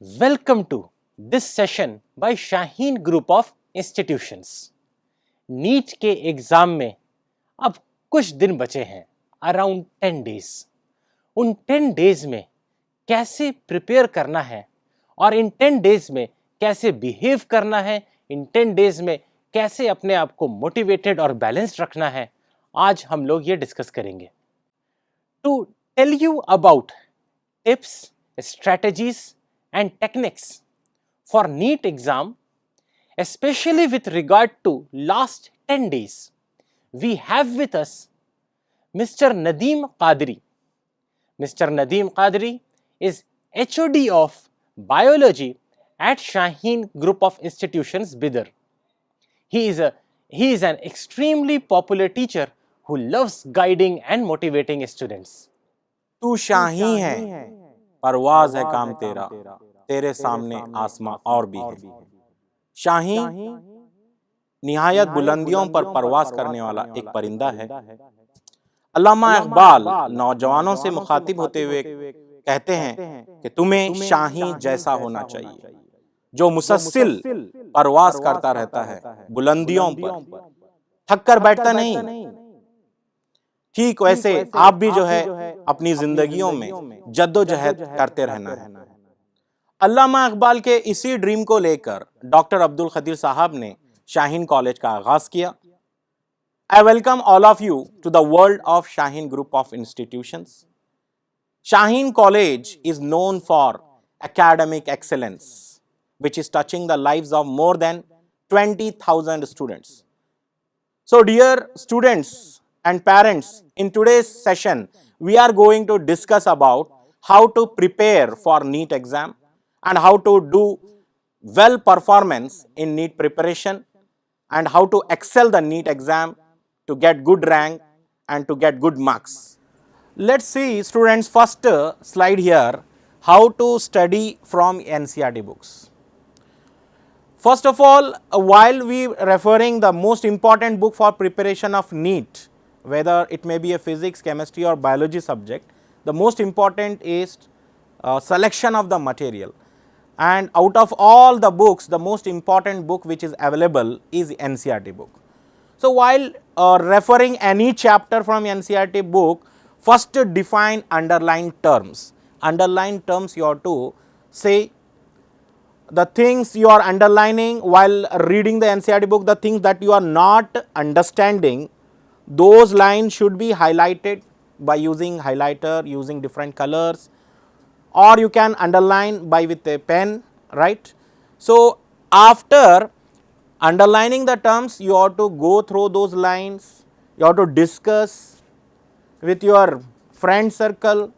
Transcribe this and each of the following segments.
Welcome to this session by Shaheen Group of Institutions. NEET के exam में अब कुछ दिन बचे हैं, अराउंड 10 डेज। उन 10 डेज में कैसे प्रिपेयर करना है और इन 10 डेज में कैसे बिहेव करना है, इन 10 डेज में कैसे अपने आप को मोटिवेटेड और बैलेंस्ड रखना है, आज हम लोग ये डिस्कस करेंगे। To tell you about tips, strategies and techniques for NEET exam, especially with regard to last 10 days, we have with us Mr. Nadeem Qadri. Mr. Nadeem Qadri is HOD of Biology at Shaheen Group of Institutions, Bidar. He is an extremely popular teacher who loves guiding and motivating students. तू शाही है, परवाज है काम तेरा, तेरे सामने आसमां और भी है। शाही निहायत बुलंदियों पर परवाज करने वाला एक परिंदा है। अल्लामा इकबाल नौजवानों से मुखातिब होते हुए कहते हैं कि तुम्हें शाही जैसा होना चाहिए, जो मुसलसल परवाज करता रहता है, बुलंदियों पर थक कर बैठता नहीं। ठीक वैसे आप भी जो है अपनी जिंदगियों में जद्दोजहद करते रहना है। अल्लामा इकबाल के इसी ड्रीम को लेकर डॉक्टर अब्दुल खदीर साहब ने शाहीन कॉलेज का आगाज किया। I welcome all of you to the world of Shaheen group of institutions. Shaheen college is known for academic excellence, which is touching the lives of more than 20,000 students. So dear students and parents, in today's session, we are going to discuss about how to prepare for NEET exam and how to do well performance in NEET preparation and how to excel the NEET exam to get good rank and to get good marks. Let's see students, first slide here, how to study from NCERT books. First of all, while we referring the most important book for preparation of NEET, whether it may be a physics, chemistry or biology subject, the most important is selection of the material, and out of all the books, the most important book which is available is NCERT book. So while referring any chapter from NCERT book, first define underlined terms. Underlined terms you have to say the things you are underlining while reading the NCERT book, the things that you are not understanding, those lines should be highlighted by using highlighter, using different colors, or you can underline by with a pen, right. So after underlining the terms, you have to go through those lines, you have to discuss with your friend circle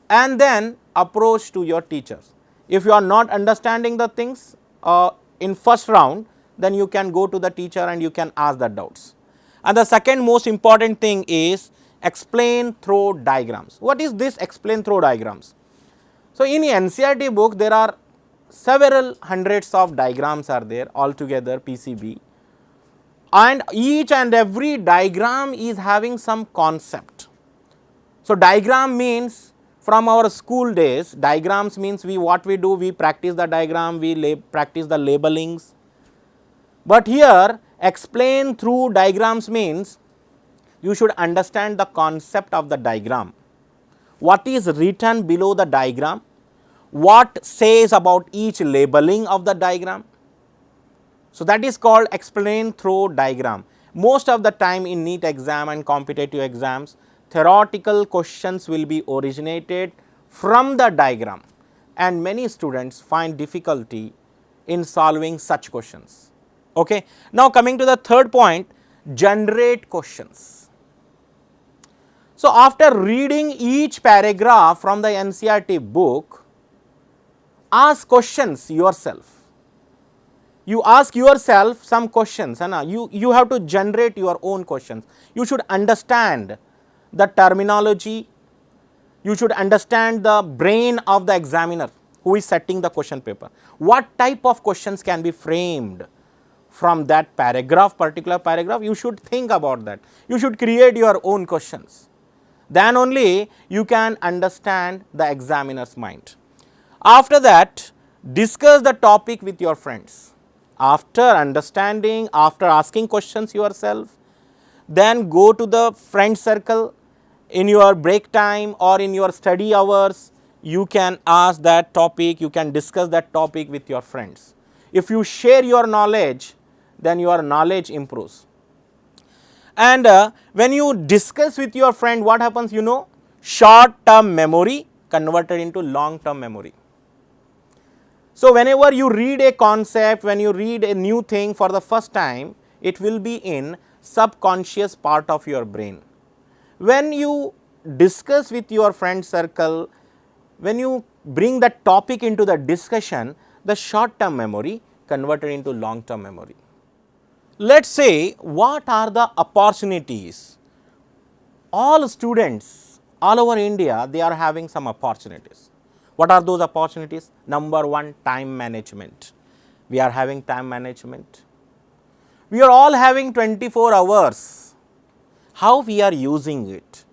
and then approach to your teachers. If you are not understanding the things in first round, then you can go to the teacher and you can ask the doubts. And the second most important thing is explain through diagrams. What is this explain through diagrams? So in NCERT book there are several hundreds of diagrams are there altogether, PCB, and each and every diagram is having some concept. So diagram means from our school days, diagrams means what we do, we practice the diagram, we practice the labelings. But here explain through diagrams means you should understand the concept of the diagram, what is written below the diagram, what says about each labeling of the diagram. So that is called explain through diagram. Most of the time in NEET exam and competitive exams, theoretical questions will be originated from the diagram and many students find difficulty in solving such questions. Okay. Now coming to the third point, generate questions. So after reading each paragraph from the NCERT book, ask questions yourself. You ask yourself some questions, and you have to generate your own questions. You should understand the terminology, you should understand the brain of the examiner who is setting the question paper. What type of questions can be framed from that paragraph, particular paragraph, you should think about that. You should create your own questions. Then only you can understand the examiner's mind. After that, Discuss the topic with your friends. After understanding, after asking questions yourself, then go to the friend circle in your break time or in your study hours. You can ask that topic, you can discuss that topic with your friends. If you share your knowledge, then your knowledge improves. And when you discuss with your friend, what happens, you know, short term memory converted into long term memory. So whenever you read a concept, when you read a new thing for the first time, it will be in subconscious part of your brain. When you discuss with your friend circle, when you bring that topic into the discussion, the short term memory converted into long term memory. Let's say, what are the opportunities? All students all over India, they are having some opportunities. What are those opportunities? Number one, time management. We are having time management. We are all having 24 hours. How we are using it,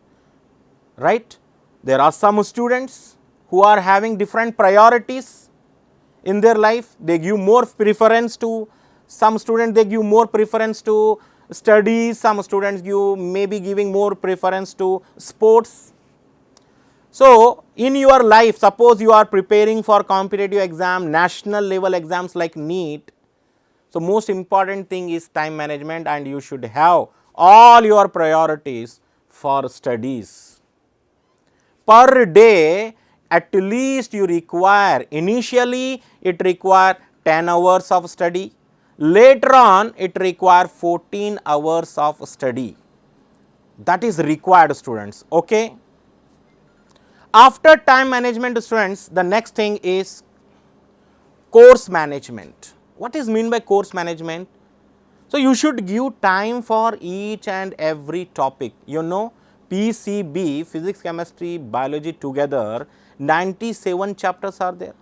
right? There are some students who are having different priorities in their life. They give more preference to, some students they give more preference to studies, some students give maybe giving more preference to sports. So in your life, suppose you are preparing for competitive exam, national level exams like NEET. So most important thing is time management, and you should have all your priorities for studies. Per day, at least you require, initially it require 10 hours of study, later on it require 14 hours of study. That is required, students, okay. After time management, students, the next thing is course management. What is mean by course management? So you should give time for each and every topic. You know, PCB, physics, chemistry, biology together, 97 chapters are there.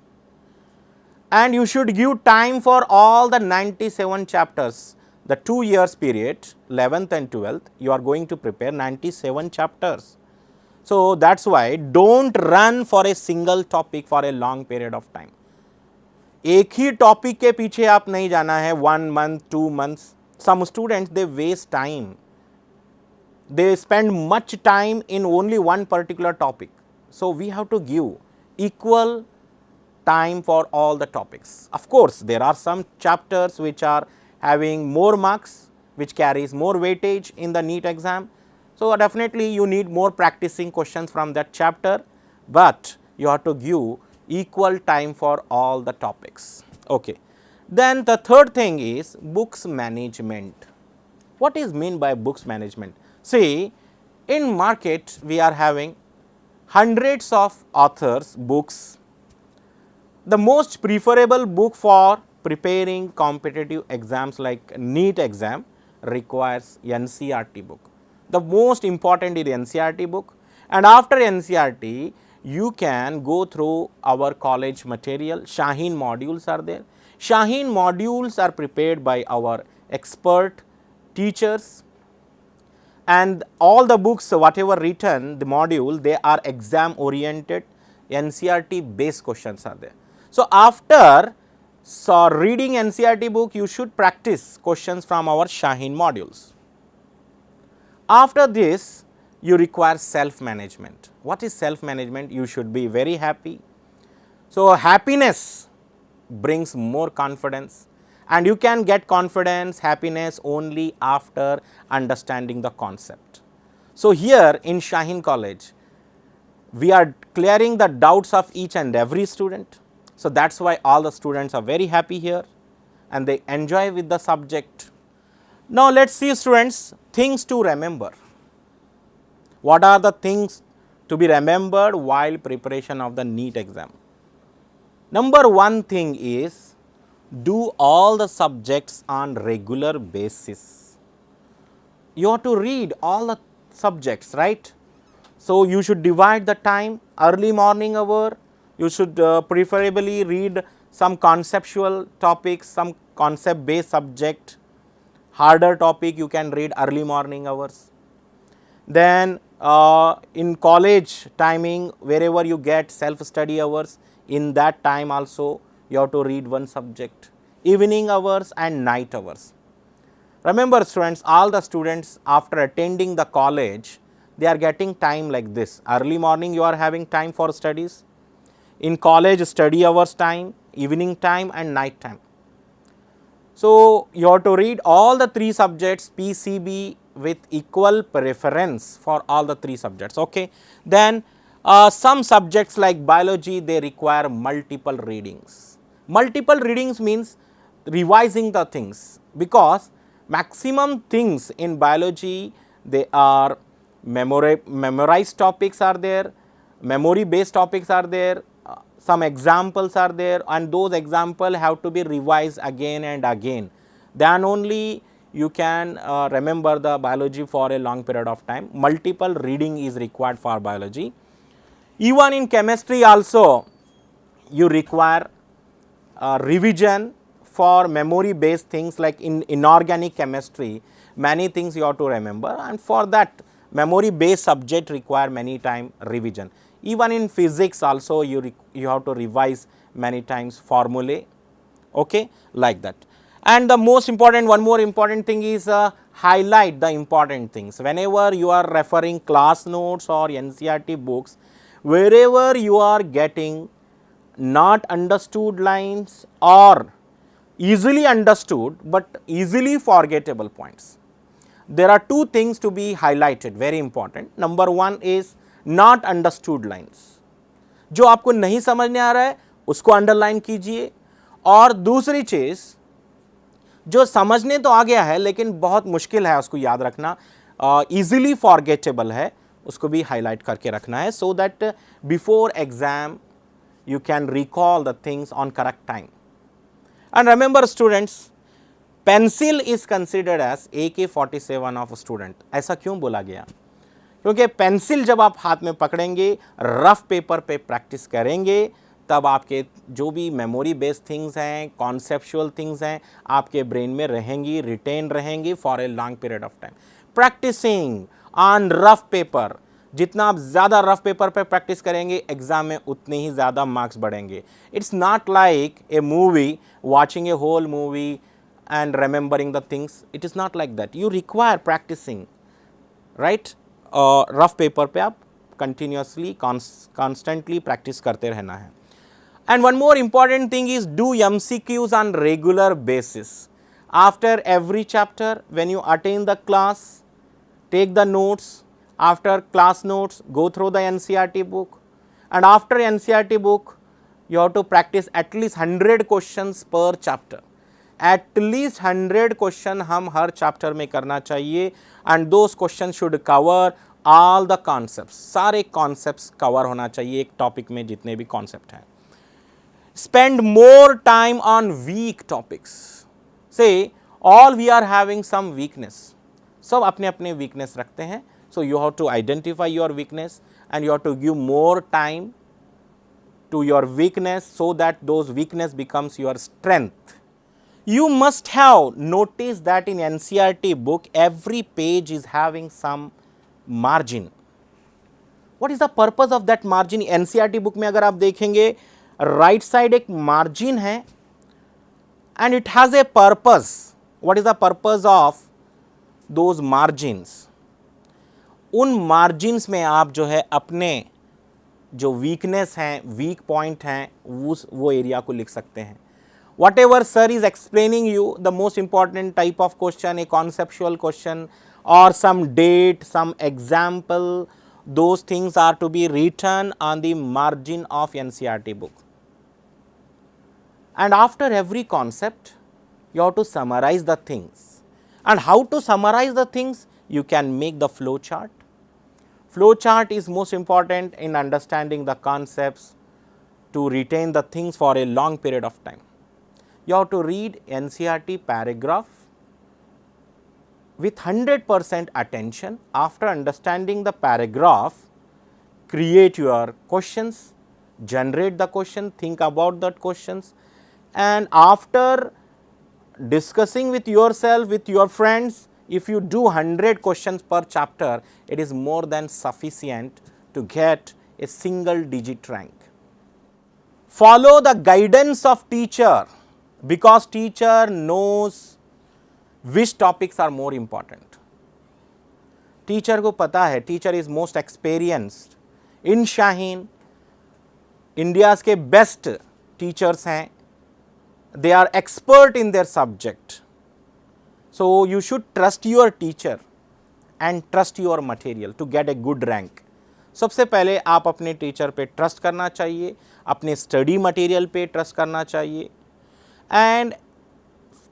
And you should give time for all the 97 chapters. The 2 years period, 11th and 12th, you are going to prepare 97 chapters. So that's why don't run for a single topic for a long period of time. एक ही topic के पीछे आप नहीं जाना है 1 month, 2 months. Some students, they waste time. They spend much time in only one particular topic. So we have to give equal time for all the topics. Of course, there are some chapters which are having more marks, which carries more weightage in the NEET exam. So definitely you need more practicing questions from that chapter, but you have to give equal time for all the topics. Okay. Then the third thing is books management. What is mean by books management? See, in market we are having hundreds of authors books. The most preferable book for preparing competitive exams like NEET exam requires NCERT book. The most important is NCERT book, and after NCERT you can go through our college material. Shaheen modules are there. Shaheen modules are prepared by our expert teachers, and all the books whatever written, the module, they are exam oriented, NCERT based questions are there. So after reading NCERT book, you should practice questions from our Shaheen modules. After this, you require self management. What is self management? You should be very happy. So happiness brings more confidence, and you can get confidence, happiness only after understanding the concept. So here in Shaheen College, we are clearing the doubts of each and every student. So that's why all the students are very happy here and they enjoy with the subject. Now let's see, students, things to remember. What are the things to be remembered while preparation of the NEET exam? Number one thing is do all the subjects on regular basis. You have to read all the subjects, right? So you should divide the time. Early morning hour, you should preferably read some conceptual topics, some concept based subject. Harder topic you can read early morning hours. Then in college timing, wherever you get self study hours, in that time also you have to read one subject, evening hours and night hours. Remember students, all the students after attending the college, they are getting time like this. Early morning you are having time for studies, in college study hours time, evening time and night time. So you have to read all the 3 subjects PCB with equal preference for all the 3 subjects. Okay. Then some subjects like biology, they require multiple readings. Multiple readings means revising the things, because maximum things in biology, they are memorized topics are there, memory based topics are there, some examples are there, and those examples have to be revised again and again. Then only you can remember the biology for a long period of time. Multiple reading is required for biology. Even in chemistry also, you require revision for memory based things, like in inorganic chemistry, many things you have to remember, and for that memory based subject require many time revision. Even in physics also you have to revise many times formulae, okay, like that. And the most important, one more important thing is highlight the important things. Whenever you are referring class notes or NCERT books, wherever you are getting not understood lines or easily understood but easily forgettable points, there are 2 things to be highlighted, very important. Number 1 is not understood lines. जो आपको नहीं समझने आ रहा है उसको underline कीजिए, और दूसरी चीज जो समझने तो आ गया है लेकिन बहुत मुश्किल है उसको याद रखना, इजीली फॉरगेटेबल है, उसको भी हाईलाइट करके रखना है, so that before exam you can recall the things on correct time. And remember students, pencil is considered as AK-47 of a student. ऐसा क्यों बोला गया? क्योंकि पेंसिल जब आप हाथ में पकड़ेंगे, रफ पेपर पे प्रैक्टिस करेंगे, तब आपके जो भी मेमोरी बेस्ड थिंग्स हैं, कॉन्सेप्चुअल थिंग्स हैं, आपके ब्रेन में रहेंगी, रिटेन रहेंगी for a long period of time. Practising on rough paper, जितना आप ज़्यादा रफ पेपर पे प्रैक्टिस करेंगे एग्जाम में उतने ही ज़्यादा मार्क्स बढ़ेंगे. It's not like a movie, watching a whole movie and remembering the things. It is not like that. You require practising, right. Rough paper पे आप कंटिन्यूसली कॉन्स्टेंटली प्रैक्टिस करते रहना है. And one more important thing is do MCQs on regular basis. After every chapter when you attend the class, take the notes. After class notes, go through the NCERT book, and after NCERT book you have to practice at least 100 questions per chapter. At least 100 question हम हर chapter में करना चाहिए, and those questions should cover all the concepts. सारे concepts cover होना चाहिए एक topic में, जितने भी concept हैं. Spend more time on weak topics. Say all we are having some weakness. सब अपने अपने weakness रखते हैं. So you have to identify your weakness and you have to give more time to your weakness so that those weakness becomes your strength. You must have noticed that in NCERT book every page is having some margin. What is the purpose of that margin? NCERT book में अगर आप देखेंगे right side एक margin है and it has a purpose. What is the purpose of those margins? उन margins में आप जो है अपने जो वीकनेस हैं, वीक पॉइंट हैं, वो एरिया को लिख सकते हैं. Whatever sir is explaining you the most important type of question, a conceptual question और some date, some example, those things are to be written on the margin of NCERT book. And after every concept you have to summarize the things. And how to summarize the things? You can make the flow chart. Flow chart is most important in understanding the concepts, to retain the things for a long period of time. You have to read NCERT paragraph with 100% attention. After understanding the paragraph, create your questions, generate the question, think about the questions, and after discussing with yourself, with your friends, if you do 100 questions per chapter, it is more than sufficient to get a single digit rank. Follow the guidance of teacher because teacher knows which topics are more important. Teacher को पता है, teacher is most experienced in Shaheen. India's के best teachers हैं, they are expert in their subject. So you should trust your teacher and trust your material to get a good rank. सबसे पहले आप अपने teacher पे ट्रस्ट करना चाहिए, अपने स्टडी मटेरियल पे ट्रस्ट करना चाहिए, and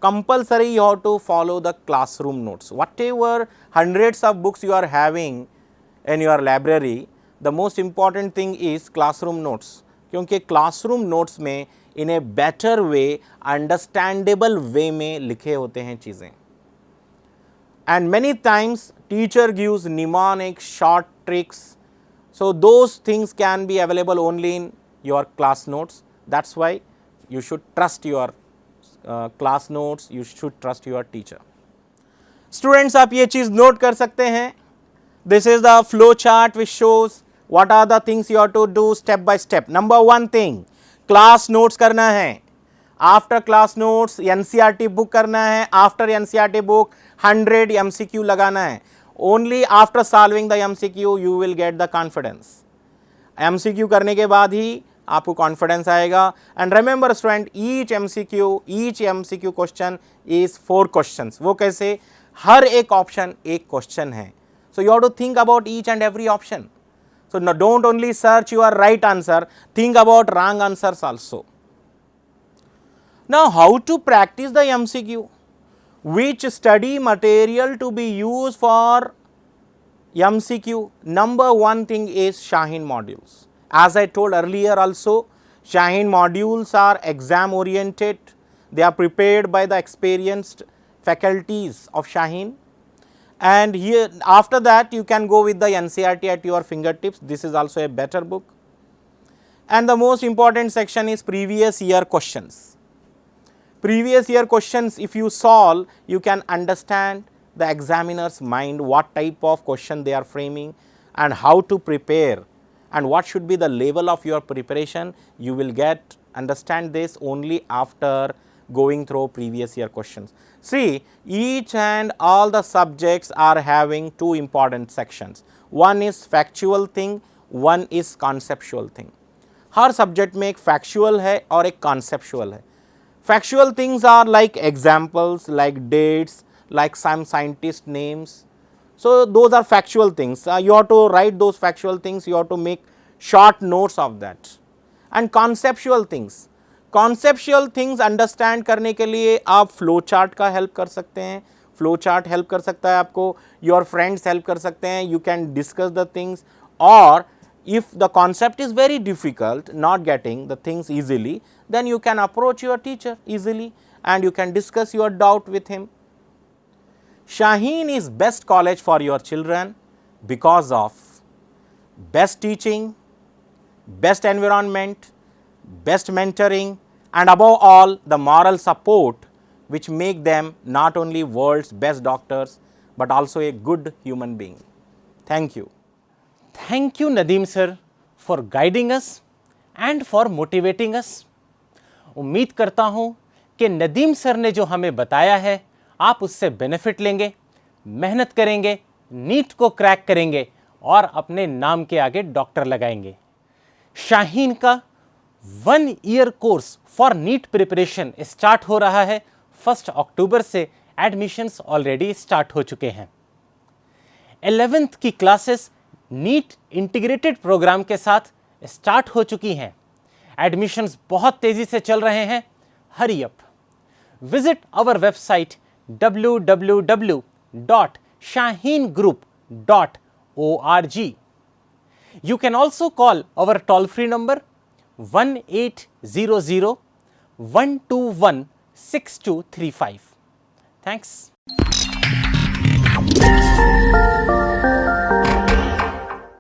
compulsory you have to follow the classroom notes. Whatever hundreds of books you are having in your library, the most important thing is classroom notes. क्योंकि classroom notes में in a better way, understandable way में लिखे होते हैं चीज़ें. And many times teacher gives mnemonic short tricks, so those things can be available only in your class notes. That's why you should trust your class notes, you should trust your teacher. Students, आप ये चीज़ note कर सकते हैं. This is the flow chart which shows what are the things you have to do step by step. Number one thing, class notes करना है. After class notes, NCERT book करना है. After NCERT book, 100 MCQ लगाना है. Only after solving the MCQ you will get the confidence. MCQ करने के बाद ही आपको कॉन्फिडेंस आएगा. And remember student, each MCQ question is 4 questions. वो कैसे? हर एक ऑप्शन एक क्वेश्चन है. So you have to think about each and every option. So don't only search your right answer, think about wrong answers also. Now how to practise the MCQ? which study material to be used for MCQ? Number one thing is Shaheen modules. As I told earlier also, Shaheen modules are exam oriented. They are prepared by the experienced faculties of Shaheen. And here after that you can go with the NCERT at your fingertips. This is also a better book. And the most important section is previous year questions. Previous year questions, if you solve, you can understand the examiner's mind, what type of question they are framing and how to prepare and what should be the level of your preparation. You will understand this only after going through previous year questions. See, each and all the subjects are having two important sections. One is factual thing, one is conceptual thing. Her subject में एक factual है और एक conceptual है. Factual things are like examples, like dates, like some scientist names. So those are factual things. You have to write those factual things. You have to make short notes of that. And conceptual things understand करने के लिए आप flow chart का help कर सकते हैं. Flow chart help कर सकता है आपको. Your friends help कर सकते हैं. You can discuss the things. Or if the concept is very difficult, not getting the things easily, then you can approach your teacher easily and you can discuss your doubt with him. Shaheen is best college for your children because of best teaching, best environment, best mentoring, and above all the moral support which make them not only world's best doctors but also a good human being. Thank you. Thank you Nadeem sir for guiding us and for motivating us. उम्मीद करता हूँ कि Nadeem sir ने जो हमें बताया है आप उससे बेनिफिट लेंगे, मेहनत करेंगे, नीट को क्रैक करेंगे और अपने नाम के आगे डॉक्टर लगाएंगे. शाहीन का 1 year course for NEET preparation start हो रहा है. 1 अक्टूबर से एडमिशन्स ऑलरेडी स्टार्ट हो चुके हैं. 11th की क्लासेस नीट इंटीग्रेटेड प्रोग्राम के साथ स्टार्ट हो चुकी हैं. एडमिशन्स बहुत तेजी से चल रहे हैं. Hurry up. Visit our website www.shaheengroup.org. You can also call our toll free number 1800-121-6235. Thanks.